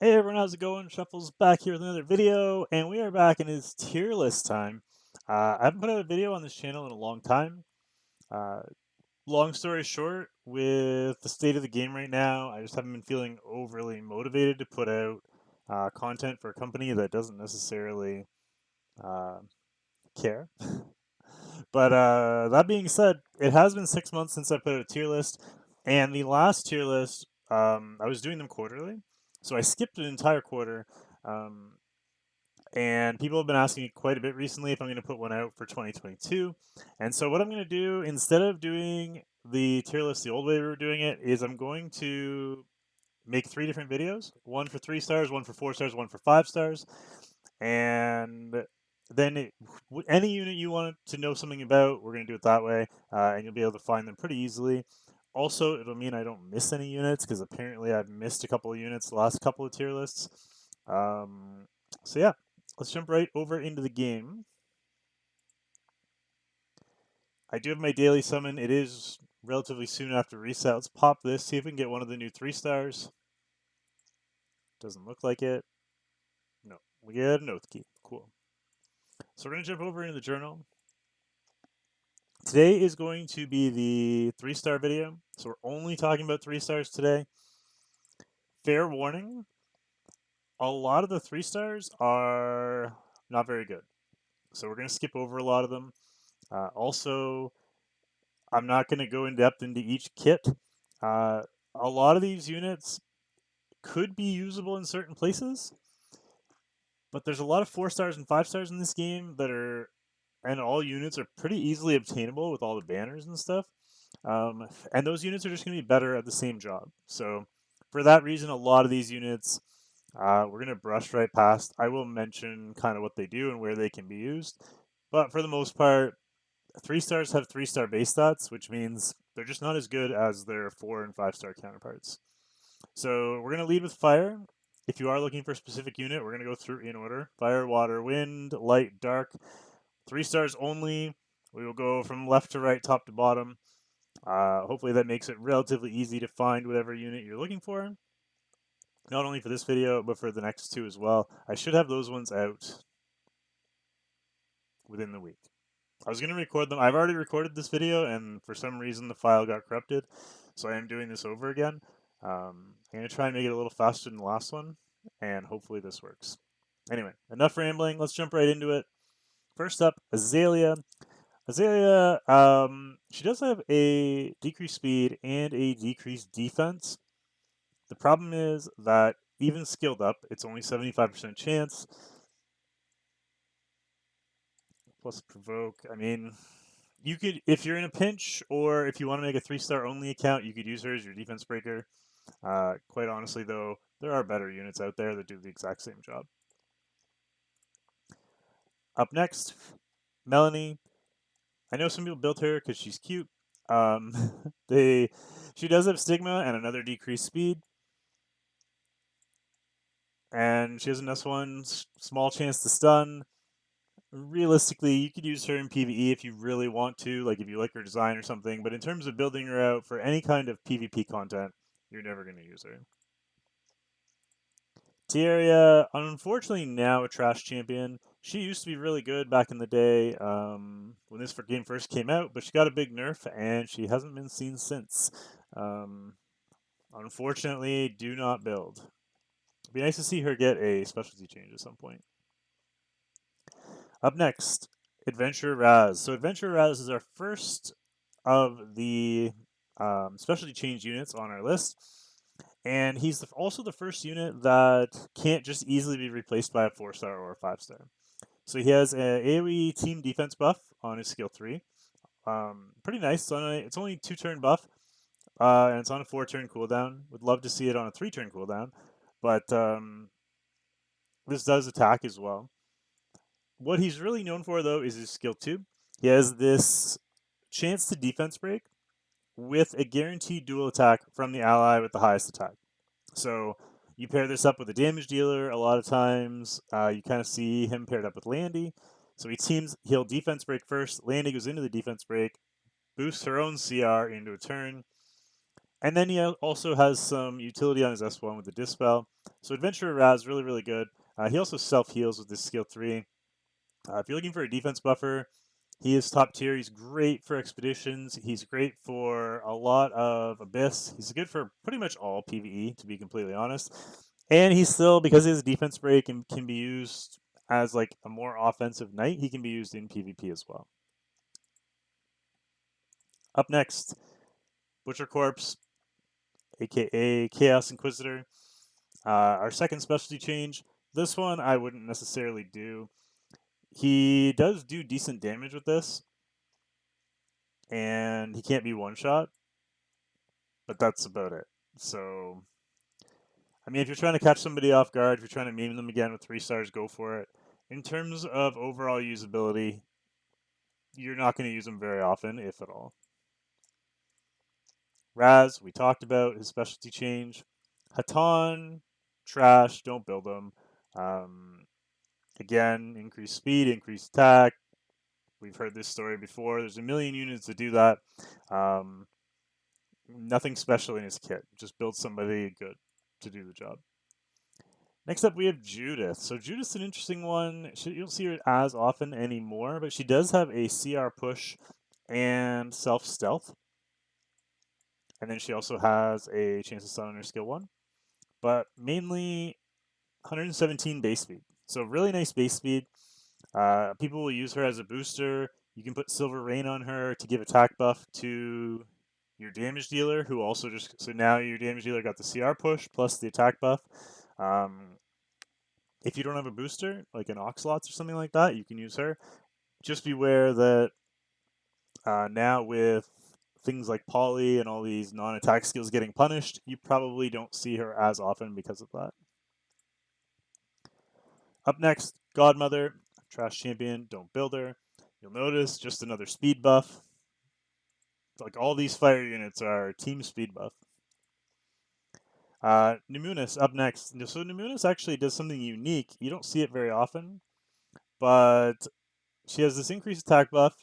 Hey everyone, how's it going? Shuffle's back here with another video, and we are back in his tier list time. I haven't put out a video on this channel in a long time. Uh, Long story short, with the state of the game right now, I just haven't been feeling overly motivated to put out content for a company that doesn't necessarily uh, care. But that being said, it has been 6 months since I put out a tier list, and the last tier list, I was doing them quarterly, so I skipped an entire quarter. Um, and people have been asking me quite a bit recently if I'm going to put one out for 2022. And so, what I'm going to do instead of doing the tier list the old way we were doing it is I'm going to make 3 different videos, one for 3 stars, one for 4 stars, one for 5 stars, and then any unit you want to know something about, we're going to do it that way, and you'll be able to find them pretty easily. Also, it'll mean I don't miss any units because apparently I've missed a couple of units the last couple of tier lists. So yeah, let's jump right over into the game. I do have my daily summon. It is relatively soon after reset. Let's pop this, see if we can get one of the new 3 stars. Doesn't look like it. No, we get an Oath Key. Cool. So we're going to jump over into the journal. Today is going to be the 3-star video. So we're only talking about 3 stars today. Fair warning, a lot of the 3 stars are not very good. So we're going to skip over a lot of them. Also, I'm not going to go in depth into each kit. A lot of these units could be usable in certain places, but there's a lot of 4 stars and 5 stars in this game that are, and all units are pretty easily obtainable with all the banners and stuff. And those units are just going to be better at the same job. So for that reason, a lot of these units we're going to brush right past. I will mention kind of what they do and where they can be used. But for the most part, 3 stars have 3-star base stats, which means they're just not as good as their 4 and 5-star counterparts. So we're going to lead with fire. If you are looking for a specific unit, we're going to go through in order. Fire, water, wind, light, dark. 3 stars only. We will go from left to right, top to bottom. Hopefully that makes it relatively easy to find whatever unit you're looking for. Not only for this video, but for the next 2 as well. I should have those ones out within the week. I was going to record them. I've already recorded this video, and for some reason the file got corrupted, so I am doing this over again. I'm going to try and make it a little faster than the last one, and hopefully this works. Anyway, enough rambling. Let's jump right into it. First up, Azalea. Azalea, she does have a decreased speed and a decreased defense. The problem is that even skilled up, it's only 75% chance. Plus provoke. I mean, you could, if you're in a pinch or if you want to make a 3-star only account, you could use her as your defense breaker. Quite honestly, though, there are better units out there that do the exact same job. Up next, Melanie. I know some people built her because she's cute. Um, she does have stigma and another decreased speed. And she has an S1 small chance to stun. Realistically, you could use her in PvE if you really want to, like if you like her design or something, but in terms of building her out for any kind of PvP content, you're never going to use her. Tierra, unfortunately now a trash champion. She used to be really good back in the day when this game first came out, but she got a big nerf and she hasn't been seen since. Unfortunately, do not build. It'd be nice to see her get a specialty change at some point. Up next, Adventure Raz. So Adventure Raz is our first of the specialty change units on our list. And he's also the first unit that can't just easily be replaced by a 4-star or a 5-star. So he has an AoE team defense buff on his skill 3. Pretty nice. It's only 2-turn buff, and it's on a 4-turn cooldown. Would love to see it on a 3-turn cooldown, but this does attack as well. What he's really known for, though, is his skill 2. He has this chance to defense break with a guaranteed dual attack from the ally with the highest attack. So you pair this up with a damage dealer a lot of times. You kind of see him paired up with Landy. So he'll defense break first. Landy goes into the defense break, boosts her own CR into a turn. And then he also has some utility on his S1 with the Dispel. So Adventurer Raz, really, really good. He also self-heals with his skill 3. If you're looking for a defense buffer, he is top tier. He's great for expeditions. He's great for a lot of Abyss. He's good for pretty much all PvE, to be completely honest. And he's still, because he has a defense break and can be used as like a more offensive knight, he can be used in PvP as well. Up next, Butcher Corpse, aka Chaos Inquisitor. Our second specialty change. This one I wouldn't necessarily do. He does do decent damage with this, and he can't be one shot, but that's about it. So, I mean, if you're trying to catch somebody off guard, if you're trying to meme them again with 3 stars, go for it. In terms of overall usability, you're not going to use him very often, if at all. Raz, we talked about his specialty change. Hatan, trash, don't build him. Again, increased speed, increased attack. We've heard this story before. There's a million units that do that. Nothing special in his kit. Just build somebody good to do the job. Next up, we have Judith. So Judith's an interesting one. You don't see her as often anymore, but she does have a CR push and self-stealth. And then she also has a chance to stun on her skill 1. But mainly 117 base speed. So really nice base speed. People will use her as a booster. You can put Silver Rain on her to give attack buff to your damage dealer, who also just... So now your damage dealer got the CR push plus the attack buff. If you don't have a booster, like an Oxlots or something like that, you can use her. Just beware that now with things like Poly and all these non-attack skills getting punished, you probably don't see her as often because of that. Up next, Godmother, trash champion, don't build her. You'll notice just another speed buff. Like all these fire units are team speed buff. Nemunas up next. So Nemunas actually does something unique. You don't see it very often, but she has this increased attack buff.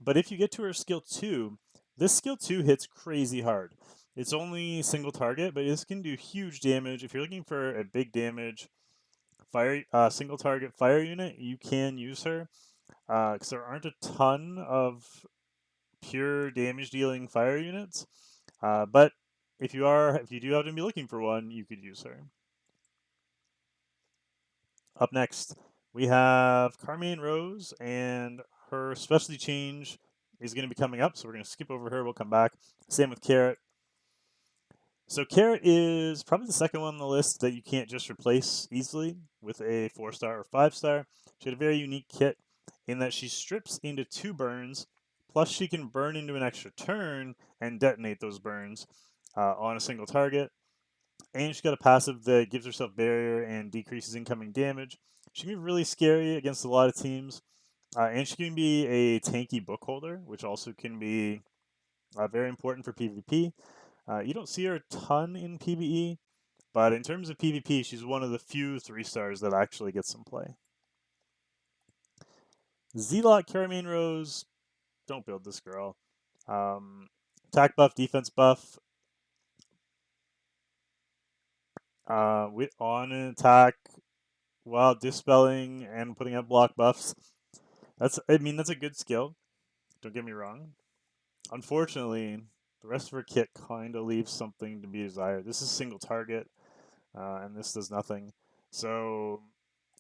But if you get to her skill 2, this skill 2 hits crazy hard. It's only single target, but this can do huge damage. If you're looking for a big damage fire single target fire unit, you can use her. Because there aren't a ton of pure damage dealing fire units. But if you do happen to be looking for one, you could use her. Up next, we have Carmine Rose, and her specialty change is going to be coming up, so we're going to skip over her. We'll come back. Same with Carrot. So Carrot is probably the second one on the list that you can't just replace easily with a 4-star or 5-star. She had a very unique kit in that she strips into 2 burns, plus she can burn into an extra turn and detonate those burns on a single target. And she's got a passive that gives herself barrier and decreases incoming damage. She can be really scary against a lot of teams. And she can be a tanky book holder, which also can be very important for PvP. You don't see her a ton in PvE, but in terms of PvP, she's one of the few 3-stars that actually gets some play. Zealot Carmine Rose, don't build this girl. Attack buff, defense buff. On an attack while dispelling and putting up block buffs. That's a good skill. Don't get me wrong. Unfortunately, the rest of her kit kind of leaves something to be desired. This is single target, and this does nothing. So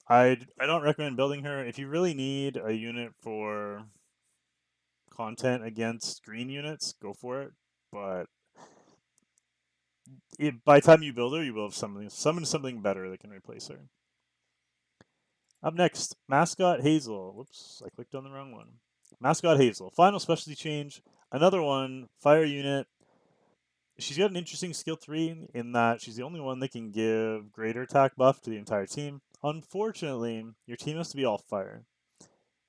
I don't recommend building her. If you really need a unit for content against green units, go for it. But by the time you build her, you will have summon something better that can replace her. Up next, Mascot Hazel. Whoops, I clicked on the wrong one. Mascot Hazel. Final specialty change. Another one, fire unit. She's got an interesting skill 3 in that she's the only one that can give greater attack buff to the entire team. Unfortunately, your team has to be all fire.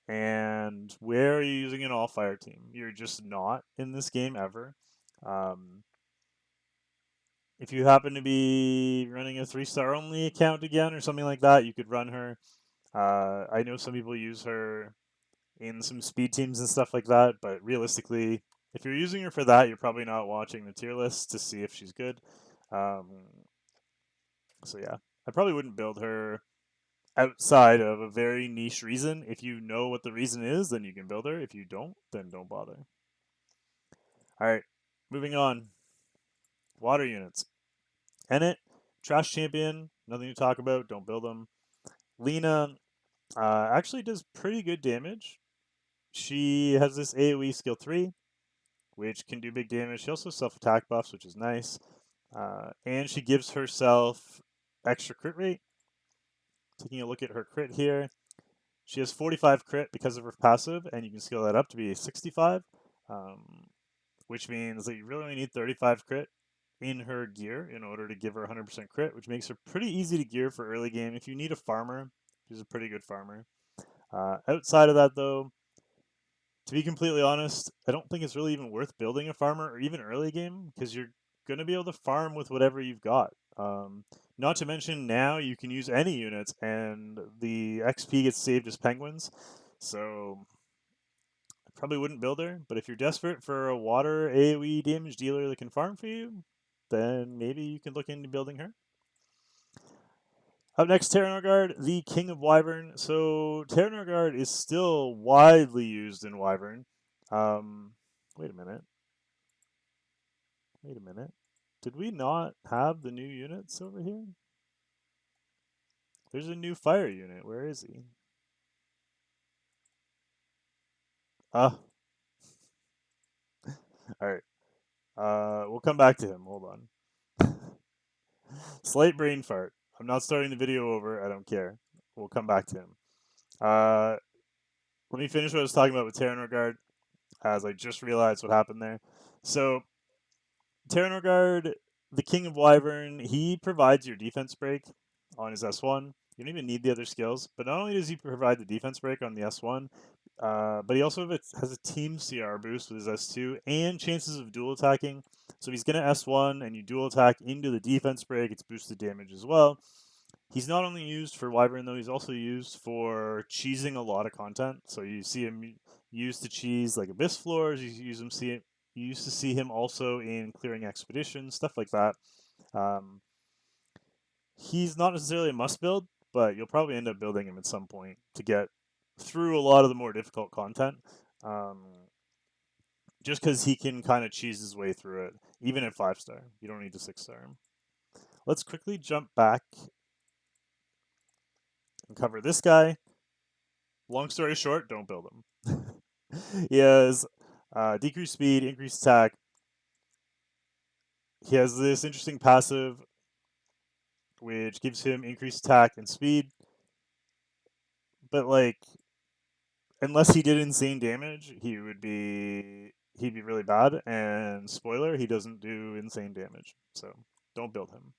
And where are you using an all fire team? You're just not in this game ever. If you happen to be running a 3-star only account again or something like that, you could run her. I know some people use her in some speed teams and stuff like that, but realistically, If you're using her for that, you're probably not watching the tier list to see if she's good. So yeah, I probably wouldn't build her outside of a very niche reason. If you know what the reason is, then you can build her. If you don't, then don't bother. All right, moving on. Water units. Ennet, trash champion, nothing to talk about. Don't build them. Lina actually does pretty good damage. She has this AoE skill 3, which can do big damage. She also has self-attack buffs, which is nice. And she gives herself extra crit rate. Taking a look at her crit here, she has 45 crit because of her passive, and you can scale that up to be 65, which means that you really only need 35 crit in her gear in order to give her 100% crit, which makes her pretty easy to gear for early game. If you need a farmer, she's a pretty good farmer. Outside of that, though, to be completely honest, I don't think it's really even worth building a farmer or even early game because you're going to be able to farm with whatever you've got. Not to mention now you can use any units and the XP gets saved as penguins. So I probably wouldn't build her, but if you're desperate for a water AoE damage dealer that can farm for you, then maybe you can look into building her. Up next, Terran Norgard, the King of Wyvern. So Terran Norgard is still widely used in Wyvern. Wait a minute. Wait a minute. Did we not have the new units over here? There's a new fire unit. Where is he? Ah. Alright. We'll come back to him. Hold on. Slight brain fart. I'm not starting the video over. I don't care. We'll come back to him. Let me finish what I was talking about with Terran Norgard, as I just realized what happened there. So, Terran Norgard, the King of Wyvern, he provides your defense break on his S1. You don't even need the other skills, but not only does he provide the defense break on the S1, but he also has a team CR boost with his S2 and chances of dual attacking. So if he's going to S1 and you dual attack into the defense break, it's boosted damage as well. He's not only used for Wyvern, though, he's also used for cheesing a lot of content. So you see him used to cheese like Abyss Floors, you used to see him also in clearing expeditions, stuff like that. He's not necessarily a must build, but you'll probably end up building him at some point to get through a lot of the more difficult content. Just because he can kind of cheese his way through it, even at 5-star. You don't need to 6-star him. Let's quickly jump back and cover this guy. Long story short, don't build him. He has decreased speed, increased attack. He has this interesting passive, which gives him increased attack and speed. But like, unless he did insane damage, he'd be really bad. And spoiler, he doesn't do insane damage, so don't build him.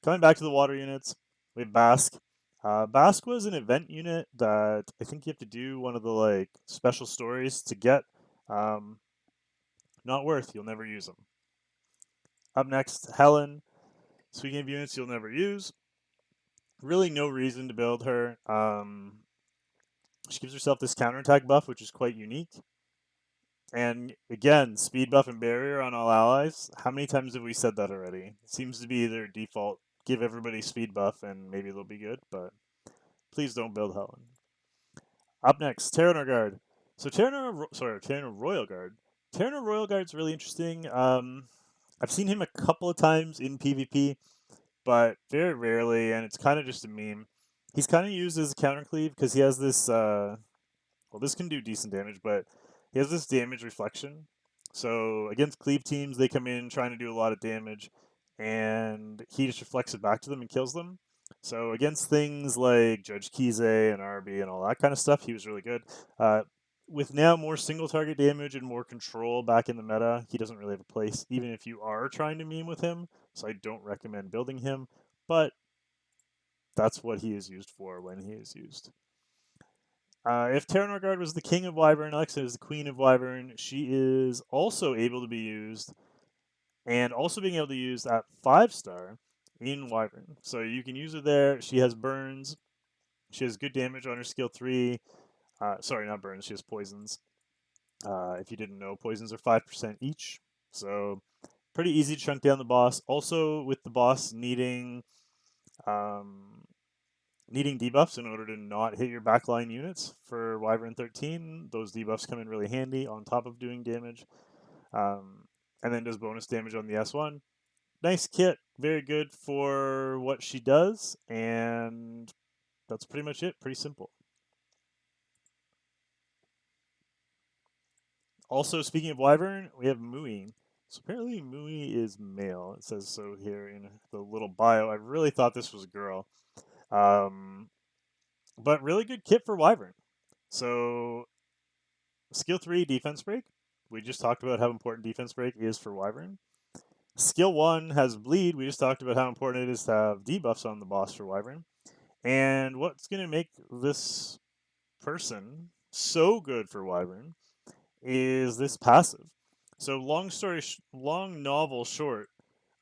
Coming back to the water units, we have Basque. Basque was an event unit that I think you have to do one of the like special stories to get. Not worth. You'll never use them. Up next, Helen. Speaking of units you'll never use, really no reason to build her. She gives herself this counterattack buff, which is quite unique. And again, speed buff and barrier on all allies. How many times have we said that already? It seems to be their default. Give everybody speed buff and maybe they'll be good, but please don't build Helen. Up next, Terran Norgard. So Terran Royal Guard. Terran Royal Guard's really interesting. I've seen him a couple of times in PvP, but very rarely, and it's kind of just a meme. He's kind of used as a counter cleave because he has this. Well, this can do decent damage, but he has this damage reflection. So against cleave teams, they come in trying to do a lot of damage, and he just reflects it back to them and kills them. So against things like Judge Kize and RB and all that kind of stuff, he was really good. With now more single target damage and more control back in the meta, he doesn't really have a place, even if you are trying to meme with him. So I don't recommend building him, but that's what he is used for when he is used. If Terran Norgard was the king of Wyvern, Alexa is the queen of Wyvern. She is also able to be used, and also being able to use at 5-star in Wyvern. So you can use her there. She has burns. She has good damage on her skill 3. Sorry, not burns. She has poisons. If you didn't know, poisons are 5% each, so pretty easy to chunk down the boss. Also, with the boss um, needing debuffs in order to not hit your backline units for Wyvern 13, those debuffs come in really handy on top of doing damage. And then does bonus damage on the S1. Nice kit, very good for what she does, and that's pretty much it. Pretty simple. Also, speaking of Wyvern, we have Mui. So apparently Mui is male. It says so here in the little bio. I really thought this was a girl. Um, but really good kit for Wyvern. So skill 3, defense break. We just talked about how important defense break is for Wyvern. Skill 1 has bleed. We just talked about how important it is to have debuffs on the boss for Wyvern. And what's going to make this person so good for Wyvern is this passive. So long novel short.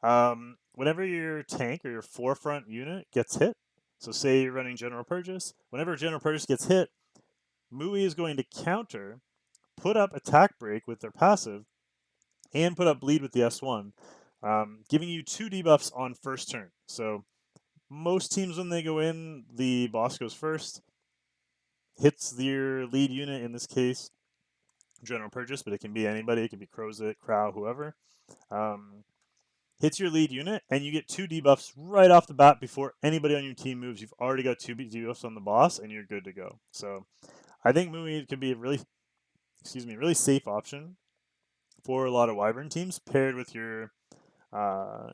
Whenever your tank or your forefront unit gets hit, so say you're running General Purchase, whenever General Purchase gets hit, Mui is going to counter, put up attack break with their passive, and put up bleed with the S1, giving you 2 debuffs on first turn. So most teams when they go in, the boss goes first, hits their lead unit, in this case, General Purchase, but it can be anybody. It can be Crozet, Crow, whoever. Um, hits your lead unit, and you get 2 debuffs right off the bat before anybody on your team moves. You've already got 2 debuffs on the boss, and you're good to go. So I think Mui could be a really safe option for a lot of Wyvern teams, paired with uh,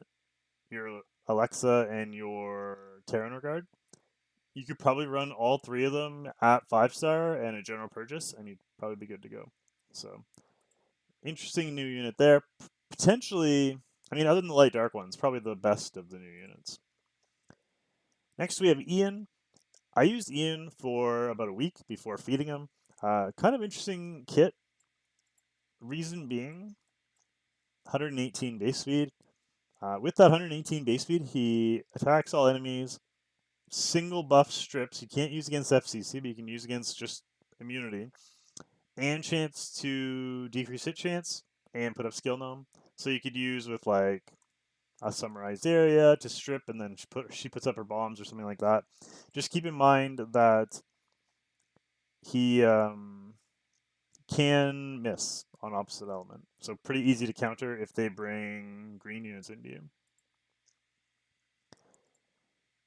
your Alexa and your Terran Guard. You could probably run all 3 of them at 5-star and a General Purchase, and you'd probably be good to go. So interesting new unit there. Potentially, I mean, other than the light dark ones, probably the best of the new units. Next, we have Ian. I used Ian for about a week before feeding him. Kind of interesting kit. Reason being, 118 base speed. With that 118 base speed, he attacks all enemies. Single buff strips. You can't use against FCC, but you can use against just immunity. And chance to decrease hit chance and put up skill gnome. So you could use with like a summarized area to strip, and then she puts up her bombs or something like that. Just keep in mind that he can miss on opposite element, so pretty easy to counter if they bring green units into you.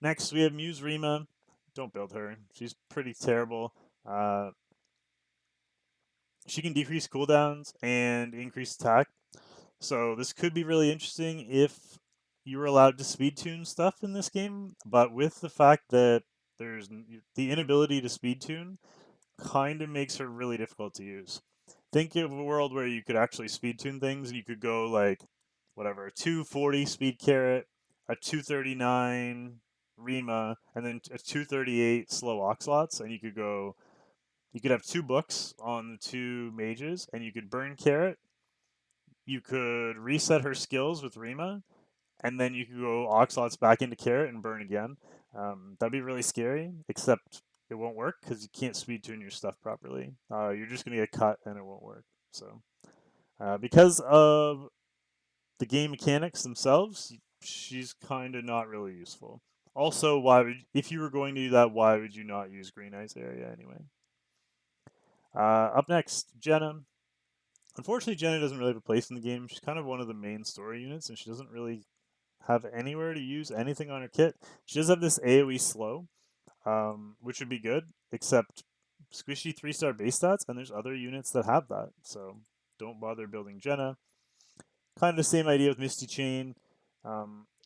Next, we have Muse Rima. Don't build her. She's pretty terrible. She can decrease cooldowns and increase attack. So this could be really interesting if you were allowed to speed tune stuff in this game, but with the fact that there's the inability to speed tune kind of makes her really difficult to use. Think of a world where you could actually speed tune things and you could go like whatever, a 240 speed carrot, a 239 Rima, and then a 238 slow oxlots, and you could have 2 books on the 2 mages, and you could burn carrot. You could reset her skills with Rima, and then you could go Oxlots back into Carrot and burn again. That'd be really scary, except it won't work because you can't speed tune your stuff properly. You're just going to get cut and it won't work. So, because of the game mechanics themselves, she's kind of not really useful. Also, if you were going to do that, why would you not use Green Eyes area anyway? Up next, Jenna. Unfortunately, Jenna doesn't really have a place in the game. She's kind of one of the main story units, and she doesn't really have anywhere to use anything on her kit. She does have this AoE slow, which would be good, except squishy 3-star base stats, and there's other units that have that, so don't bother building Jenna. Kind of the same idea with Misty Chain.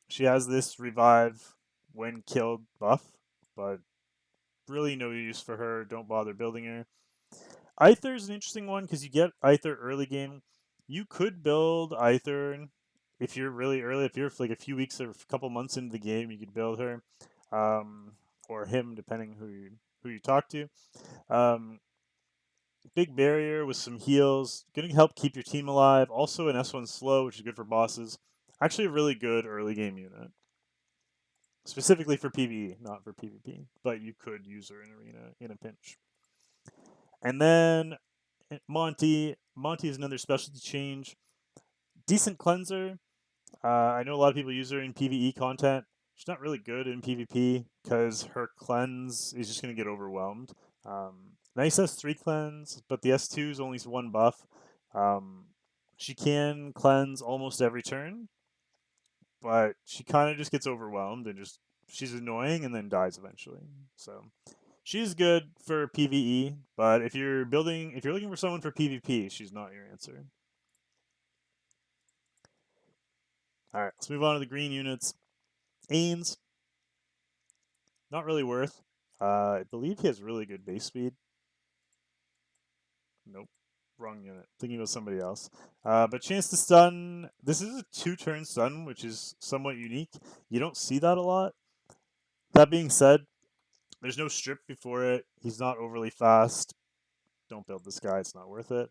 She has this revive when killed buff, but really no use for her. Don't bother building her. Aether is an interesting one because you get Aether early game. You could build Aether if you're really early. If you're like a few weeks or a couple months into the game, you could build her, or him, depending who you talk to. Big barrier with some heals, going to help keep your team alive. Also an S1 slow, which is good for bosses. Actually, a really good early game unit, specifically for PvE, not for PvP. But you could use her in arena in a pinch. And then Monty. Monty is another specialty change. Decent cleanser. I know a lot of people use her in PvE content. She's not really good in PvP because her cleanse is just going to get overwhelmed. Nice S3 cleanse, but the S2 is only one buff. Um, she can cleanse almost every turn, but she kind of just gets overwhelmed and just she's annoying and then dies eventually. So she's good for PvE, but if you're looking for someone for PvP, she's not your answer. All right, let's move on to the green units. Ains, not really worth. I believe he has really good base speed. Nope, wrong unit. Thinking about somebody else. But chance to stun. This is a 2-turn stun, which is somewhat unique. You don't see that a lot. That being said, there's no strip before it. He's not overly fast. Don't build this guy. It's not worth it.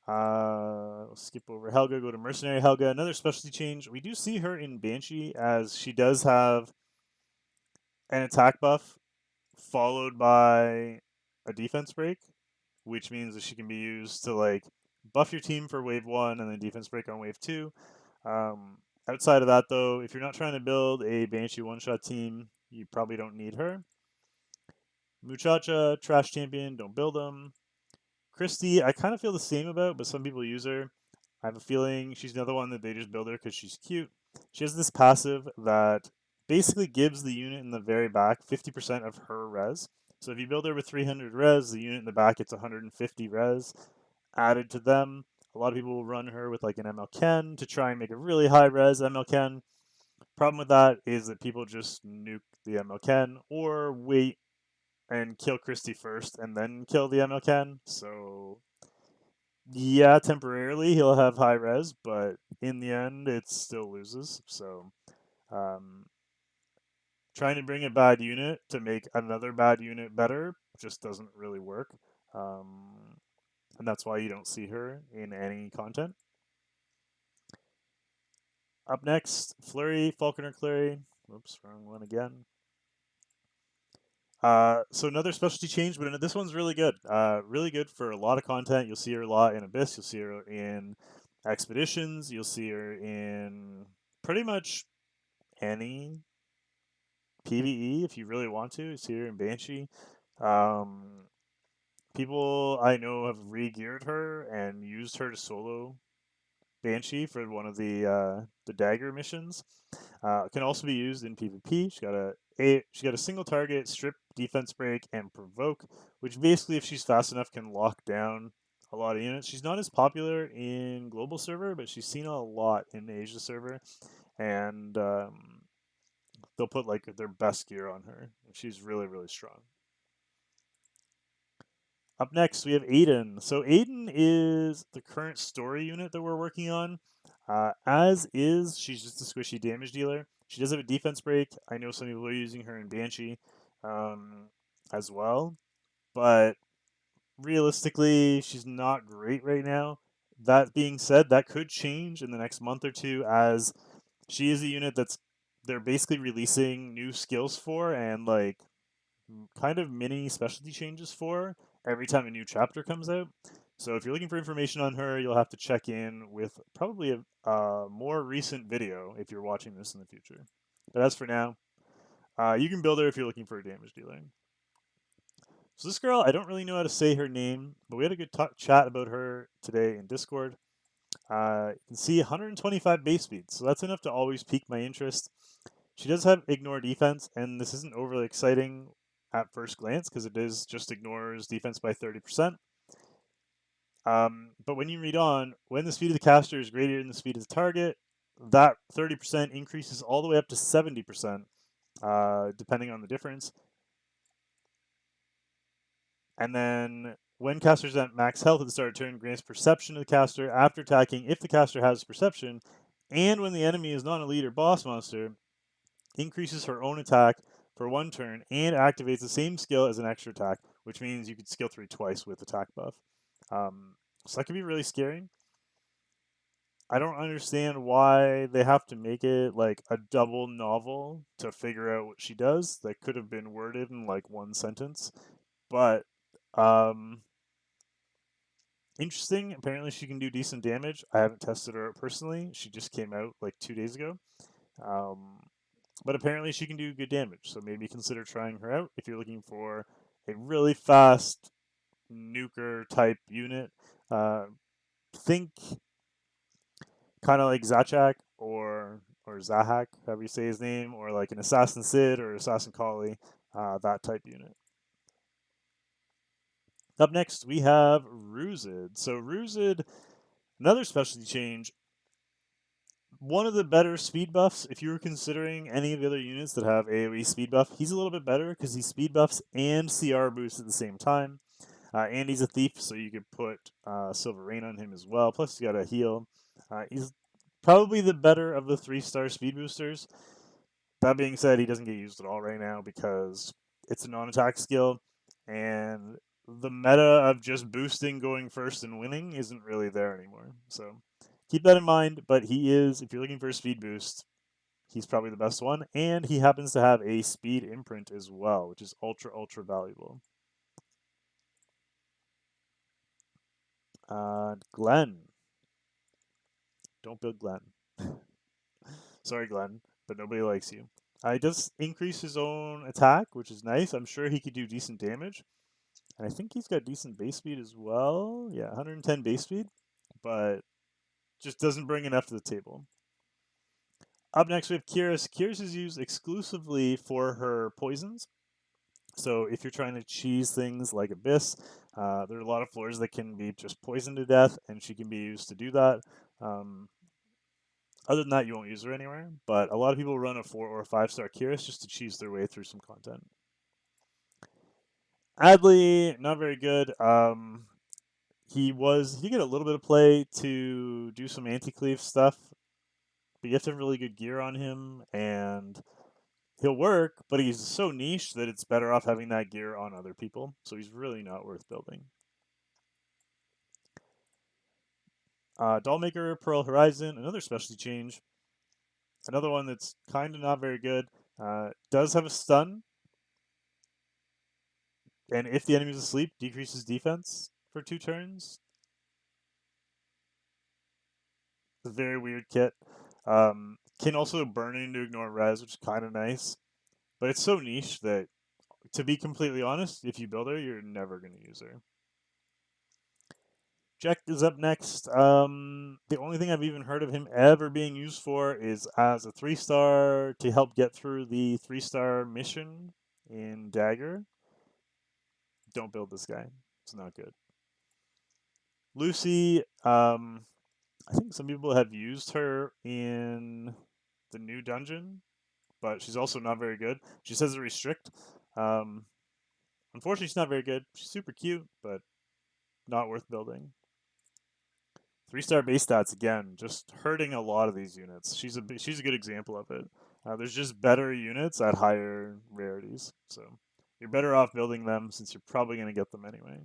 We'll skip over Helga, go to Mercenary Helga. Another specialty change. We do see her in Banshee as she does have an attack buff followed by a defense break, which means that she can be used to like buff your team for wave 1 and then defense break on wave 2. Outside of that, though, if you're not trying to build a Banshee one-shot team, you probably don't need her. Muchacha, trash champion, don't build them. Christy, I kind of feel the same about, but some people use her. I have a feeling she's another one that they just build her because she's cute. She has this passive that basically gives the unit in the very back 50% of her res. So if you build her with 300 res, the unit in the back gets 150 res added to them. A lot of people will run her with like an ML Ken to try and make a really high res ML Ken. Problem with that is that people just nuke the ML Ken or wait and kill Christie first and then kill the ML Ken. So yeah, temporarily he'll have high res, but in the end it still loses. So um, trying to bring a bad unit to make another bad unit better just doesn't really work. And that's why you don't see her in any content. Up next, Flurry, Falconer Clary. Oops, wrong one again. So another specialty change, but this one's really good. Really good for a lot of content. You'll see her a lot in Abyss. You'll see her in Expeditions. You'll see her in pretty much any PvE if you really want to. You see her in Banshee. Um, People I know have re-geared her and used her to solo Banshee for one of the dagger missions. Can also be used in PvP. She got a single target, strip, defense break, and provoke, which basically, if she's fast enough, can lock down a lot of units. She's not as popular in global server, but she's seen a lot in Asia server, and they'll put like their best gear on her. She's really really strong. Up next, we have Aiden. So Aiden is the current story unit that we're working on. As is, she's just a squishy damage dealer. She does have a defense break. I know some people are using her in Banshee as well, but realistically, she's not great right now. That being said, that could change in the next month or two as she is a unit that's they're basically releasing new skills for and like kind of mini specialty changes for every time a new chapter comes out. So if you're looking for information on her, you'll have to check in with probably a more recent video if you're watching this in the future. But as for now, you can build her if you're looking for a damage dealer. So this girl, I don't really know how to say her name, but we had a good chat about her today in Discord. You can see 125 base speed, so that's enough to always pique my interest. She does have ignore defense, and this isn't overly exciting at first glance because it is just ignores defense by 30%. But when you read on, when the speed of the caster is greater than the speed of the target, that 30% increases all the way up to 70%, depending on the difference. And then when caster's at max health at the start of turn, grants perception to the caster after attacking if the caster has perception, and when the enemy is not a lead or boss monster, increases her own attack for 1 turn and activates the same skill as an extra attack, which means you could skill 3 twice with attack buff. So that could be really scary. I don't understand why they have to make it like a double novel to figure out what she does. That could have been worded in like one sentence, but um, interesting. Apparently, she can do decent damage. I haven't tested her personally. She just came out like 2 days ago. Um, but apparently, she can do good damage. So maybe consider trying her out if you're looking for a really fast nuker type unit. Uh, think kind of like Zachak or Zahak, however you say his name, or like an Assassin Sid or Assassin Kali, that type unit. Up next, we have Ruzid. So Ruzid, another specialty change. One of the better speed buffs, if you were considering any of the other units that have AoE speed buff, he's a little bit better because he speed buffs and CR boosts at the same time. And he's a thief, so you could put Silver Rain on him as well. Plus, he's got a heal. He's probably the better of the 3-star speed boosters. That being said, he doesn't get used at all right now because it's a non-attack skill, and the meta of just boosting, going first, and winning isn't really there anymore. So keep that in mind. But he is, if you're looking for a speed boost, he's probably the best one, and he happens to have a speed imprint as well, which is ultra valuable. Glenn. Don't build Glenn. Sorry, Glenn, but nobody likes you. He does increase his own attack, which is nice. I'm sure he could do decent damage. And I think he's got decent base speed as well. Yeah, 110 base speed, but just doesn't bring enough to the table. Up next, we have Kiris. Kiris is used exclusively for her poisons. So if you're trying to cheese things like Abyss, there are a lot of floors that can be just poisoned to death, and she can be used to do that. Other than that, you won't use her anywhere, but a lot of people run a 4 or 5-star Kiris just to cheese their way through some content. Adley, not very good. He get a little bit of play to do some anti-cleave stuff, but you have to have really good gear on him, and he'll work, but he's so niche that it's better off having that gear on other people, so he's really not worth building. Dollmaker, Pearl Horizon, another specialty change. Another one that's kind of not very good. Does have a stun, and if the enemy's asleep, decreases defense for 2 turns. It's a very weird kit. Can also burn in to ignore res, which is kind of nice. But it's so niche that, to be completely honest, if you build her, you're never going to use her. Jack is up next. The only thing I've even heard of him ever being used for is as a 3-star to help get through the 3-star mission in Dagger. Don't build this guy. It's not good. Lucy, I think some people have used her in the new dungeon, but she's also not very good. She says a restrict. Unfortunately, she's not very good. She's super cute, but not worth building. 3-star base stats again, just hurting a lot of these units. She's a good example of it. There's just better units at higher rarities, so you're better off building them since you're probably going to get them anyway.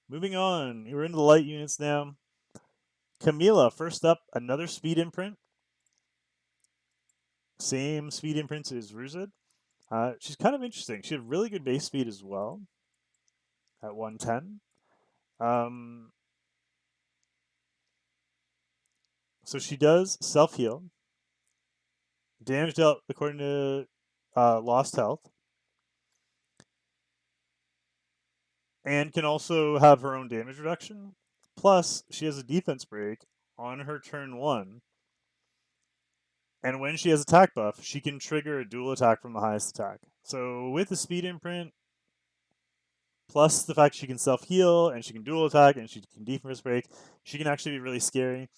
Moving on, we're into the light units now. Camila, first up, another speed imprint. Same speed imprint as Ruzid. She's kind of interesting. She had really good base speed as well at 110. So she does self-heal. Damage dealt according to lost health. And can also have her own damage reduction. Plus, she has a defense break on her turn 1. And when she has attack buff, she can trigger a dual attack from the highest attack. So with the speed imprint, plus the fact she can self-heal, and she can dual attack, and she can defense break, she can actually be really scary.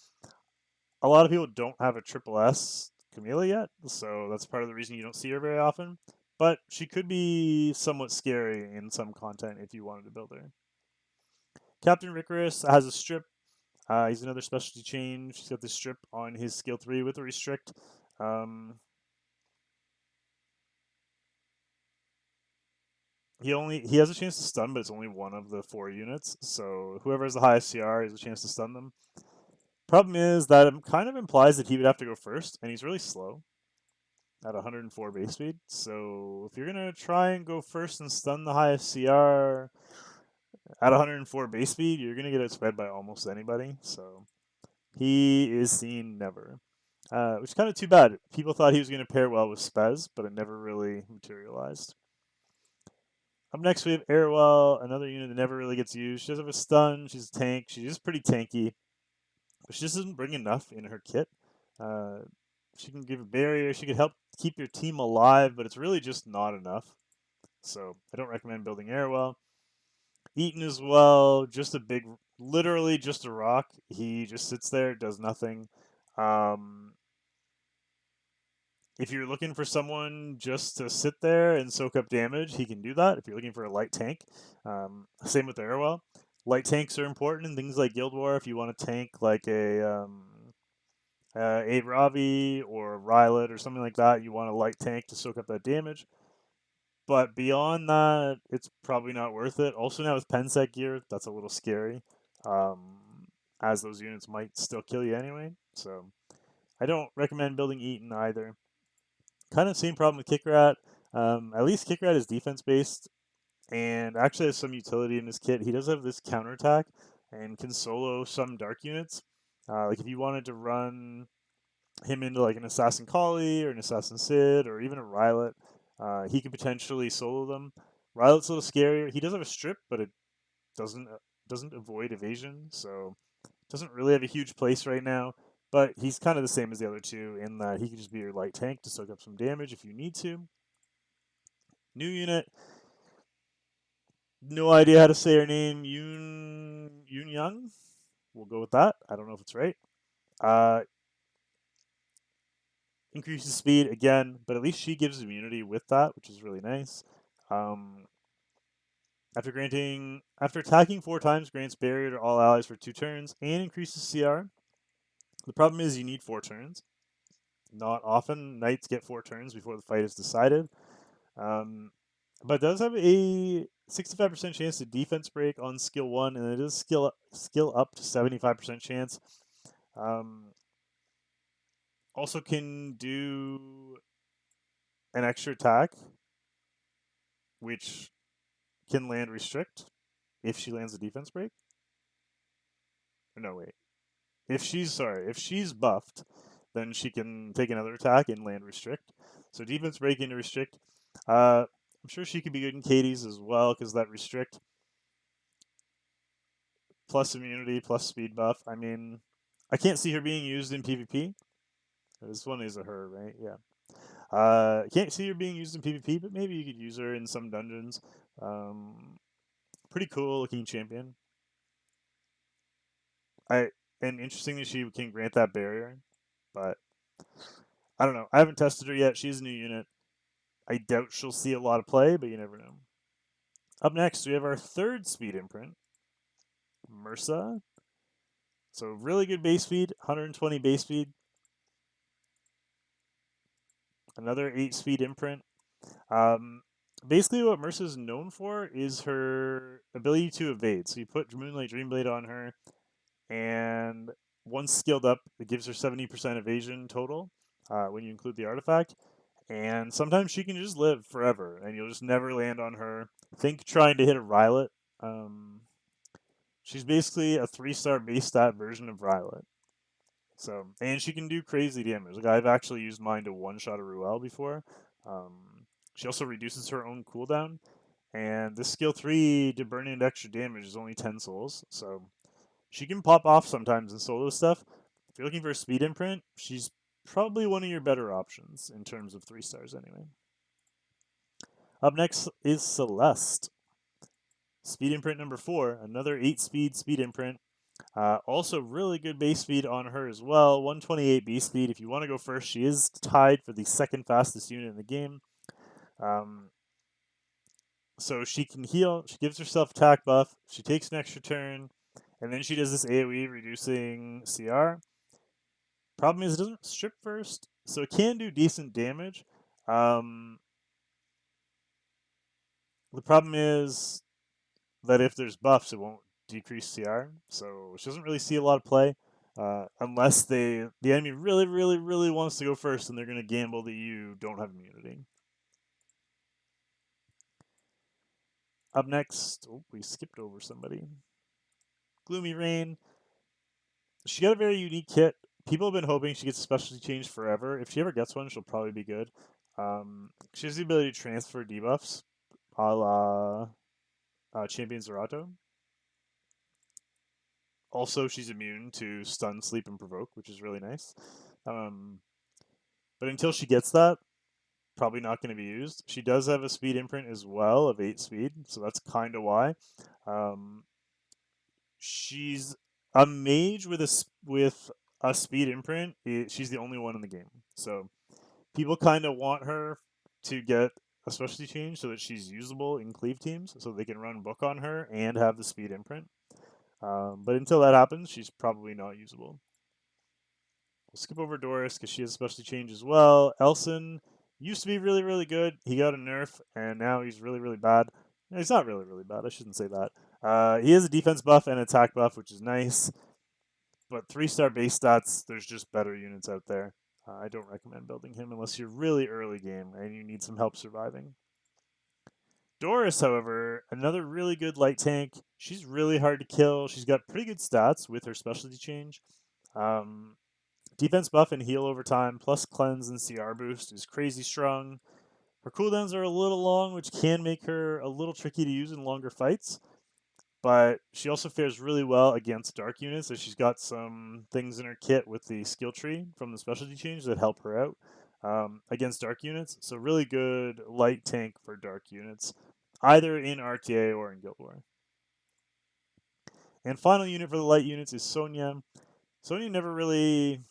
A lot of people don't have a triple S Camila yet, so that's part of the reason you don't see her very often. But she could be somewhat scary in some content if you wanted to build her. Captain Ricorous has a strip. He's another specialty change. He's got the strip on his skill 3 with a restrict. He has a chance to stun, but it's only one of the 4 units. So whoever has the highest CR has a chance to stun them. Problem is that it kind of implies that he would have to go first, and he's really slow at 104 base speed. So if you're gonna try and go first and stun the highest CR, At 104 base speed, you're going to get outsped by almost anybody. So he is seen never. Which is kind of too bad. People thought he was going to pair well with Spez, but it never really materialized. Up next, we have Airwell, another unit that never really gets used. She does have a stun. She's a tank. She's just pretty tanky, but she just doesn't bring enough in her kit. Uh, she can give a barrier. She can help keep your team alive, but it's really just not enough. So I don't recommend building Airwell. Eaton as well, just a big, literally just a rock. He just sits there, does nothing. Um, if you're looking for someone just to sit there and soak up damage, he can do that. If you're looking for a light tank, same with Airwell. Light tanks are important in things like Guild War. If you want to tank like a Ravi or a Rylet or something like that, you want a light tank to soak up that damage. But beyond that, it's probably not worth it. Also, now with Pensec gear, that's a little scary, as those units might still kill you anyway. So I don't recommend building Eaton either. Kind of same problem with Kickrat. At least Kickrat is defense based and actually has some utility in his kit. He does have this counterattack and can solo some dark units. Like if you wanted to run him into like an Assassin Collie or an Assassin Sid or even a Rylet, he could potentially solo them. Rylet's a little scarier. He does have a strip, but it doesn't avoid evasion, so doesn't really have a huge place right now. But he's kind of the same as the other two in that he can just be your light tank to soak up some damage if you need to. New unit, no idea how to say her name. Yoon Young. We'll go with that. I don't know if it's right. Uh, increases speed again, but at least she gives immunity with that, which is really nice. Um, after attacking 4 times, grants barrier to all allies for 2 turns and increases CR. The problem is you need 4 turns. Not often knights get 4 turns before the fight is decided. But does have a 65% chance to defense break on skill 1, and it is skill up to 75% chance. Also can do an extra attack, which can land restrict if she lands a defense break. No, wait. If she's buffed, then she can take another attack and land restrict. So defense break into restrict. I'm sure she could be good in Katie's as well because that restrict plus immunity plus speed buff. I mean, I can't see her being used in PvP. This one is a her, right? Yeah. Can't see her being used in PvP, but maybe you could use her in some dungeons. Pretty cool looking champion. And interesting that she can grant that barrier, but I don't know. I haven't tested her yet. She's a new unit. I doubt she'll see a lot of play, but you never know. Up next, we have our third speed imprint, Mursa. So really good base speed, 120 base speed. Another 8 speed imprint. Basically, what Mursa is known for is her ability to evade. So you put Moonlight Dreamblade on her, and once skilled up, it gives her 70% evasion total when you include the artifact. And sometimes she can just live forever, and you'll just never land on her. Think trying to hit a Rylet. She's basically a 3-star base stat version of Rylet. So, and she can do crazy damage. Like I've actually used mine to one-shot a Ruel before. She also reduces her own cooldown, and this skill 3 to burn into extra damage is only 10 souls. So she can pop off sometimes in solo stuff. If you're looking for a speed imprint, she's probably one of your better options in terms of 3 stars anyway. Up next is Celeste. Speed imprint number 4, another 8 speed imprint. Also, really good base speed on her as well. 128 base speed. If you want to go first, she is tied for the second fastest unit in the game. So she can heal. She gives herself attack buff. She takes an extra turn, and then she does this AoE reducing CR. Problem is, it doesn't strip first, so it can do decent damage. The problem is that if there's buffs, it won't decrease CR, so she doesn't really see a lot of play. Unless the enemy really wants to go first, and they're going to gamble that you don't have immunity. Up next, oh, we skipped over somebody. Gloomy Rain. She got a very unique kit. People have been hoping she gets a specialty change forever. If she ever gets one, she'll probably be good. She has the ability to transfer debuffs, a la Champion Zerato. Also, she's immune to stun, sleep, and provoke, which is really nice. But until she gets that, probably not going to be used. She does have a speed imprint as well of 8 speed, so that's kind of why. She's a mage with a speed imprint. She's the only one in the game, so people kind of want her to get a specialty change so that she's usable in cleave teams, so they can run book on her and have the speed imprint. But until that happens, she's probably not usable. We'll skip over Doris because she has a specialty change as well. Elson used to be really, really good. He got a nerf, and now he's really, really bad. No, he's not really, really bad. I shouldn't say that. He has a defense buff and attack buff, which is nice. But 3-star base stats, there's just better units out there. I don't recommend building him unless you're really early game and you need some help surviving. Doris, however, another really good light tank. She's really hard to kill. She's got pretty good stats with her specialty change. Defense buff and heal over time, plus cleanse and CR boost is crazy strong. Her cooldowns are a little long, which can make her a little tricky to use in longer fights. But she also fares really well against dark units, as she's got some things in her kit with the skill tree from the specialty change that help her out against dark units. So really good light tank for dark units, either in RTA or in Guild War. And final unit for the light units is Sonya. Sonya never really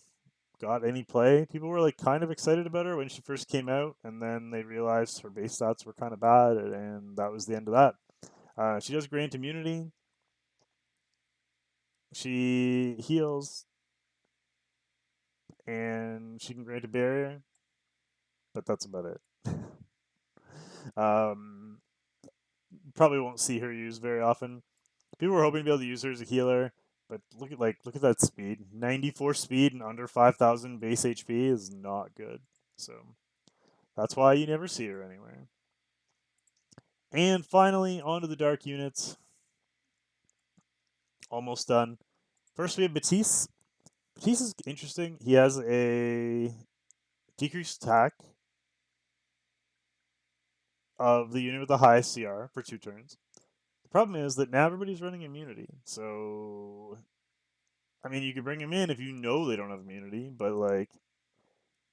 got any play. People were like kind of excited about her when she first came out, and then they realized her base stats were kind of bad, and that was the end of that. She does grant immunity. She heals, and she can grant a barrier, but that's about it. Probably won't see her used very often. People were hoping to be able to use her as a healer, but look at that speed. 94 speed and under 5,000 base HP is not good. So that's why you never see her anywhere. And finally, onto the dark units. Almost done. First, we have Batiste. Batiste is interesting. He has a decreased attack of the unit with the highest CR for 2 turns. The problem is that now everybody's running immunity. So, I mean, you could bring him in if you know they don't have immunity, but, like,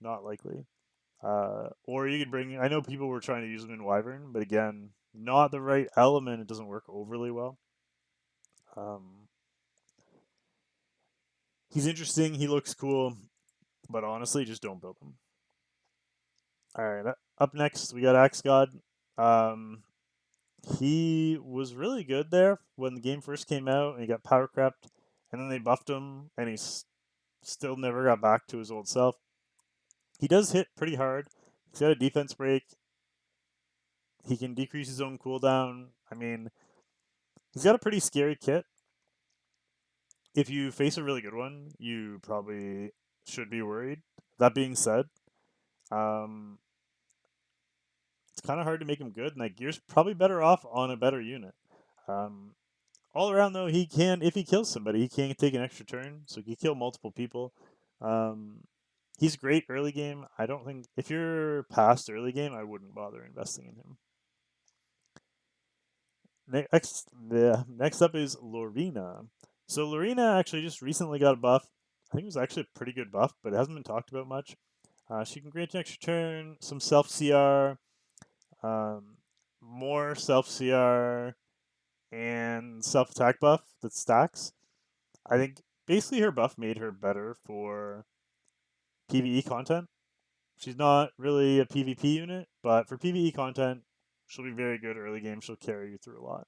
not likely. Or you could bring... I know people were trying to use him in Wyvern, but again, not the right element. It doesn't work overly well. He's interesting. He looks cool. But honestly, just don't build him. Alright, up next, we got Axe God. He was really good there when the game first came out, and he got power crept, and then they buffed him, and he still never got back to his old self. He does hit pretty hard. He's got a defense break. He can decrease his own cooldown. I mean, he's got a pretty scary kit. If you face a really good one, you probably should be worried. That being said, it's kind of hard to make him good, and that gear's probably better off on a better unit. All around, though, he can, if he kills somebody, he can take an extra turn, so he can kill multiple people. He's great early game. I don't think, if you're past early game, I wouldn't bother investing in him. Next up is Lorena. So Lorena actually just recently got a buff. I think it was actually a pretty good buff, but it hasn't been talked about much. She can grant an extra turn, some self-CR, more self-CR, and self-attack buff that stacks. I think basically her buff made her better for PvE content. She's not really a PvP unit, but for PvE content, she'll be very good early game. She'll carry you through a lot.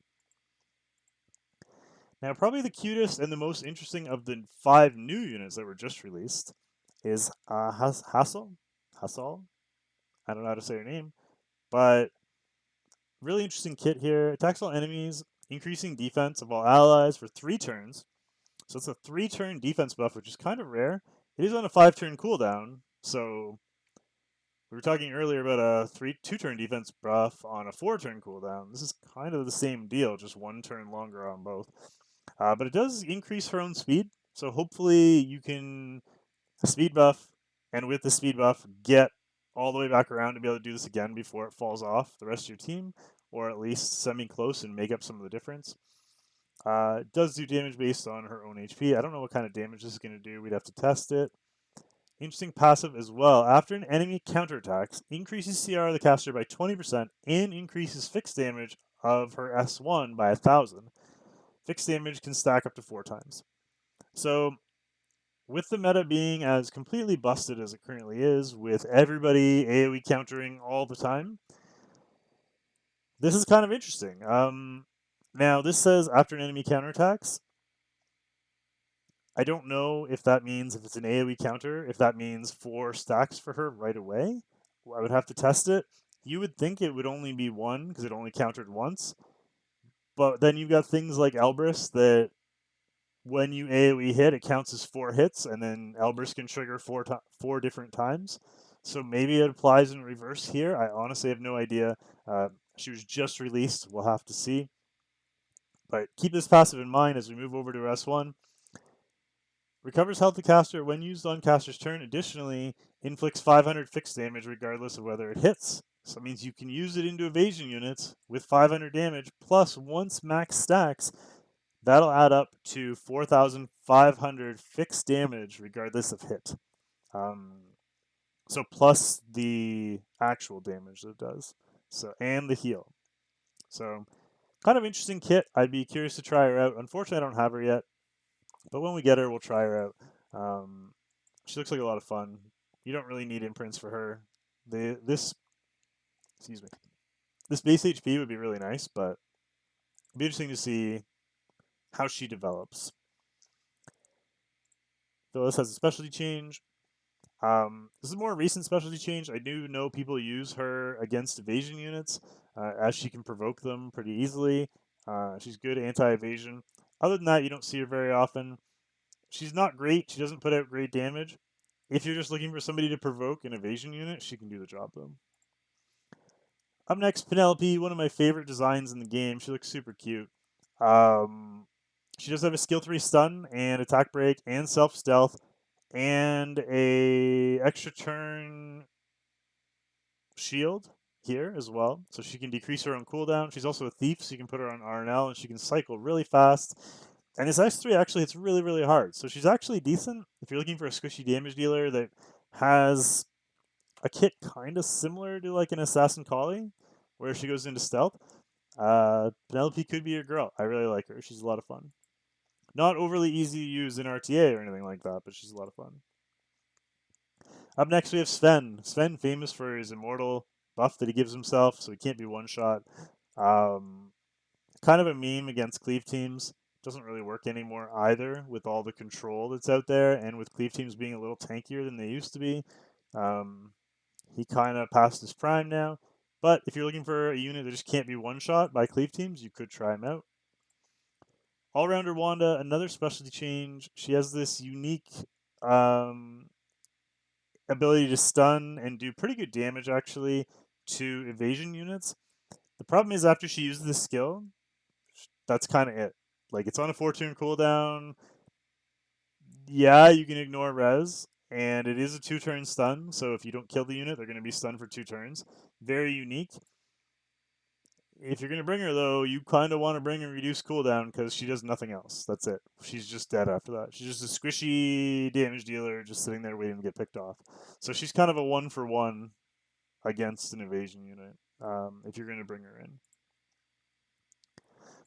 Now, probably the cutest and the most interesting of the 5 new units that were just released is Hassel. I don't know how to say her name, but really interesting kit here. Attacks all enemies, increasing defense of all allies for 3 turns. So it's a 3-turn defense buff, which is kind of rare. It is on a 5-turn cooldown, so We were talking earlier about a 2-turn defense buff on a 4-turn cooldown. This is kind of the same deal, just 1 turn longer on both. But it does increase her own speed, so hopefully you can speed buff, and with the speed buff, get all the way back around to be able to do this again before it falls off the rest of your team, or at least semi-close and make up some of the difference. It does do damage based on her own HP. I don't know what kind of damage this is going to do. We'd have to test it. Interesting passive as well. After an enemy counterattacks, increases CR of the caster by 20% and increases fixed damage of her S1 by 1,000. Fixed damage can stack up to 4 times. So, with the meta being as completely busted as it currently is, with everybody AoE countering all the time, this is kind of interesting. Now, this says after an enemy counterattacks. I don't know if that means if it's an AoE counter, if that means 4 stacks for her right away. I would have to test it. You would think it would only be 1 because it only countered once. But then you've got things like Elbrus that when you AoE hit, it counts as 4 hits, and then Elbrus can trigger 4 different times. So maybe it applies in reverse here. I honestly have no idea. She was just released. We'll have to see. But keep this passive in mind as we move over to S1. Recovers health to caster when used on caster's turn. Additionally, inflicts 500 fixed damage regardless of whether it hits. So it means you can use it into evasion units with 500 damage, plus once max stacks, that'll add up to 4,500 fixed damage regardless of hit. So plus the actual damage that it does. So and the heal. So kind of interesting kit. I'd be curious to try her out. Unfortunately, I don't have her yet. But when we get her, we'll try her out. She looks like a lot of fun. You don't really need imprints for her. This base HP would be really nice, but it'd be interesting to see how she develops. Phyllis has a specialty change. This is a more recent specialty change. I do know people use her against evasion units, as she can provoke them pretty easily. She's good anti-evasion. Other than that, you don't see her very often. She's not great. She doesn't put out great damage. If you're just looking for somebody to provoke an evasion unit, she can do the job, though. Up next, Penelope, one of my favorite designs in the game. She looks super cute. She does have a skill 3 stun and attack break and self-stealth and a extra turn shield here as well. So she can decrease her own cooldown. She's also a thief, so you can put her on RNL and she can cycle really fast. And this X3 actually hits really, really hard. So she's actually decent if you're looking for a squishy damage dealer that has a kit kind of similar to like an Assassin Collie, where she goes into stealth. Penelope could be your girl. I really like her. She's a lot of fun. Not overly easy to use in RTA or anything like that, but she's a lot of fun. Up next, we have Sven. Sven, famous for his immortal buff that he gives himself, so he can't be one-shot. Kind of a meme against cleave teams. Doesn't really work anymore either with all the control that's out there, and with cleave teams being a little tankier than they used to be. He kind of passed his prime now. But if you're looking for a unit that just can't be one-shot by cleave teams, you could try him out. All-rounder Wanda, another specialty change. She has this unique ability to stun and do pretty good damage, actually, to evasion units. The problem is after she uses this skill, that's kind of it. Like, it's on a 4-turn cooldown. Yeah, you can ignore res, and it is a 2-turn stun, so if you don't kill the unit, they're going to be stunned for 2 turns. Very unique. If you're going to bring her, though, you kind of want to bring a reduced cooldown because she does nothing else. That's it. She's just dead after that. She's just a squishy damage dealer just sitting there waiting to get picked off. So she's kind of a 1-for-1 against an evasion unit if you're going to bring her in.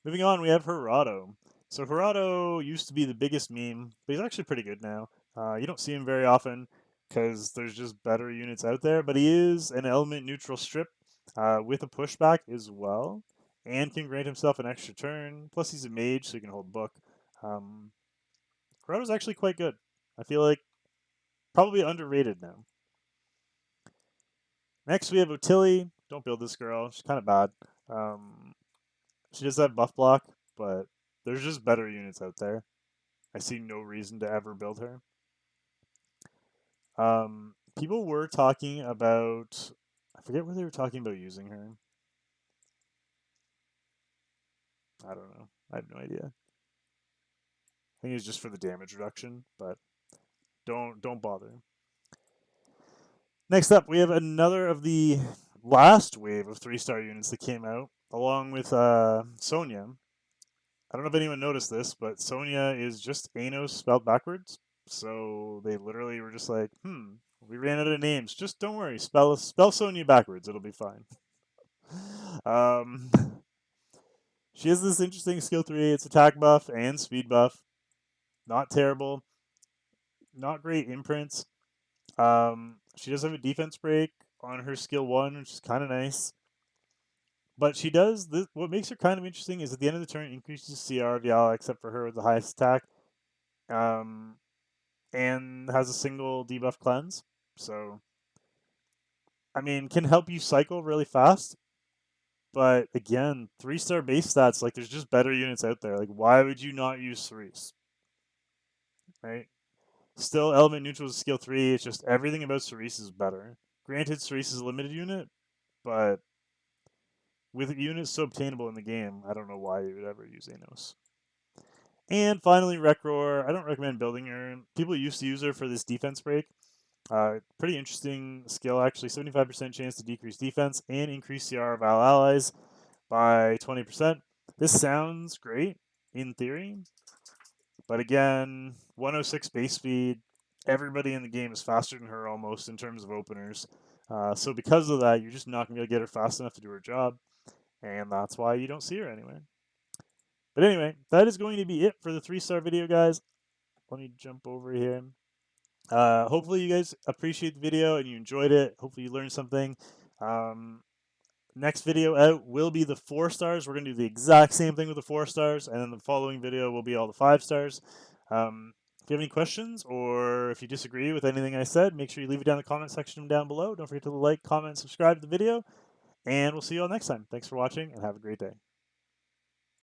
Moving on, we have Gerardo. So Gerardo used to be the biggest meme, but he's actually pretty good now. You don't see him very often because there's just better units out there, but he is an element neutral strip with a pushback as well, and can grant himself an extra turn. Plus, he's a mage, so he can hold book. Gerardo's actually quite good. I feel like probably underrated now. Next, we have Otilli. Don't build this girl. She's kind of bad. She does have buff block, but there's just better units out there. I see no reason to ever build her. people were talking about, I forget where they were talking about using her. I don't know. I have no idea. I think it's just for the damage reduction, but don't bother. Next up, we have another of the last wave of 3-star units that came out, along with Sonya. I don't know if anyone noticed this, but Sonya is just Anos spelled backwards. So they literally were just like, we ran out of names. Just don't worry, spell Sonya backwards. It'll be fine. Um, she has this interesting skill 3. It's attack buff and speed buff. Not terrible. Not great imprints. She does have a defense break on her skill 1, which is kind of nice. But she does this. What makes her kind of interesting is at the end of the turn, increases CR of the ally except for her with the highest attack, and has a single debuff cleanse. So, I mean, can help you cycle really fast. But again, 3-star base stats, like there's just better units out there. Like, why would you not use Cerise? Right? Still, element neutral is skill 3. It's just everything about Cerise is better. Granted, Cerise is a limited unit, but with units so obtainable in the game, I don't know why you would ever use Anos. And finally, Rekroar. I don't recommend building her. People used to use her for this defense break. Pretty interesting skill, actually. 75% chance to decrease defense and increase CR of all allies by 20%. This sounds great in theory, but again, 106 base speed. Everybody in the game is faster than her almost in terms of openers. So because of that, you're just not going to be able to get her fast enough to do her job, and that's why you don't see her anywhere. But anyway, that is going to be it for the 3-star video, guys. Let me jump over here. Hopefully you guys appreciate the video and you enjoyed it. Hopefully you learned something. Next video out will be the 4 stars. We're going to do the exact same thing with the 4 stars, and then the following video will be all the 5 stars. If you have any questions or if you disagree with anything I said, make sure you leave it down in the comment section down below. Don't forget to like, comment, and subscribe to the video, and we'll see you all next time. Thanks for watching, and have a great day.